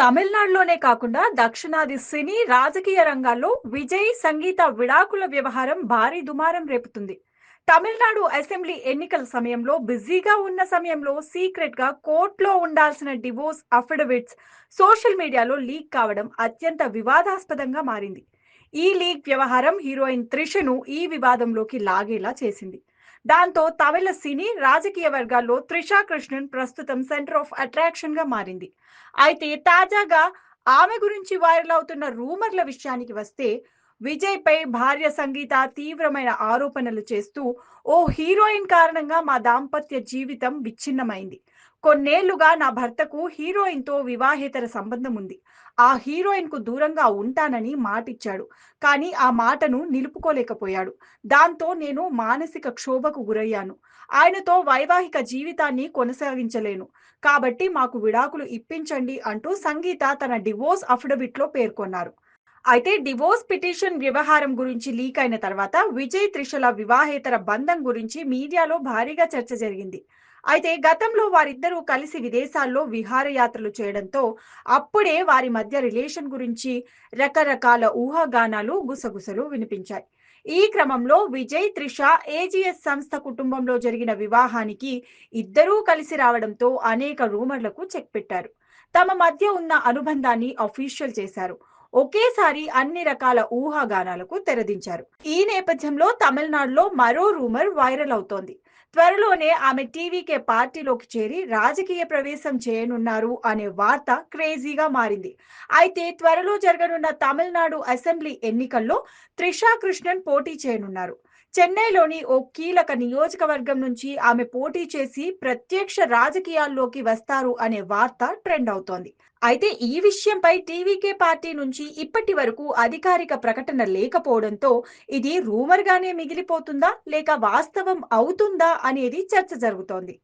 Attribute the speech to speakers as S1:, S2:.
S1: తమిళనాడులోనే కాకుండా దక్షిణాది సినీ, రాజకీయ రంగాల్లో విజయ్, సంగీత విడాకుల వ్యవహారం భారీ దుమారం రేపుతుంది. తమిళనాడు అసెంబ్లీ ఎన్నికల సమయంలో బిజీగా ఉన్న సమయంలో సీక్రెట్‌గా కోర్టులో ఉండాల్సిన డివోర్స్ అఫిడవిట్స్ సోషల్ మీడియాలో లీక్ కావడం అత్యంత వివాదాస్పదంగా మారింది. ఈ లీక్ వ్యవహారం హీరోయిన్ త్రిషను ఈ వివాదంలోకి లాగేలా చేసింది. దాంతో తమిళ సినీ, రాజకీయ వర్గాల్లో త్రిష కృష్ణన్ ప్రస్తుతం సెంటర్ ఆఫ్ అట్రాక్షన్‌గా మారింది. అయితే తాజాగా ఆమె గురించి వైరల్ అవుతున్న రూమర్ల విషయానికి వస్తే, విజయ్‌పై భార్య సంగీత తీవ్రమైన ఆరోపణలు చేస్తూ, "ఓ హీరోయిన్ కారణంగా మా దాంపత్య జీవితం విచ్ఛిన్నమైంది. కొన్నేళ్లుగా నా భర్తకు హీరోయిన్‌తో వివాహేతర సంబంధం ఉంది. ఆ హీరోయిన్‌కు దూరంగా ఉంటానని మాటిచ్చాడు. కానీ ఆ మాటను నిలుపుకోలేకపోయాడు. దాంతో నేను మానసిక క్షోభకు గురయ్యాను. ఆయనతో వైవాహిక జీవితాన్ని కొనసాగించలేను. కాబట్టి మాకు విడాకులు ఇప్పించండి" అంటూ సంగీత తన డివోర్స్ అఫిడవిట్‌లో పేర్కొన్నారు. అయితే డివోర్స్ పిటిషన్ వ్యవహారం గురించి లీక్ అయిన తర్వాత విజయ్, త్రిషల వివాహేతర బంధం గురించి మీడియాలో భారీగా చర్చ జరిగింది. అయితే గతంలో వారిద్దరూ కలిసి విదేశాల్లో విహారయాత్రలు చేయడంతో అప్పుడే వారి మధ్య రిలేషన్ గురించి రకరకాల ఊహాగానాలు, గుసగుసలు వినిపించాయి. ఈ క్రమంలో విజయ్, త్రిష ఏజీఎస్ సంస్థ కుటుంబంలో జరిగిన వివాహానికి ఇద్దరూ కలిసి రావడంతో అనేక రూమర్లకు చెక్ పెట్టారు. తమ మధ్య ఉన్న అనుబంధాన్ని అఫీషియల్ చేశారు. ఒకేసారి అన్ని రకాల ఊహాగానాలకు తెరదించారు. ఈ నేపథ్యంలో తమిళనాడులో మరో రూమర్ వైరల్ అవుతోంది. త్వరలోనే ఆమె టీవీకే పార్టీలోకి చేరి రాజకీయ ప్రవేశం చేయనున్నారు అనే వార్త క్రేజీగా మారింది. అయితే త్వరలో జరగనున్న తమిళనాడు అసెంబ్లీ ఎన్నికల్లో త్రిషా కృష్ణన్ పోటీ చేయనున్నారు. చెన్నైలోని ఓ కీలక నియోజకవర్గం నుంచి ఆమె పోటీ చేసి ప్రత్యక్ష రాజకీయాల్లోకి వస్తారు అనే వార్త ట్రెండ్ అవుతోంది. అయితే ఈ విషయంపై టీవీకే పార్టీ నుంచి ఇప్పటి వరకు అధికారిక ప్రకటన లేకపోవడంతో ఇది రూమర్ గానే మిగిలిపోతుందా లేక వాస్తవం అవుతుందా అనేది చర్చ జరుగుతోంది.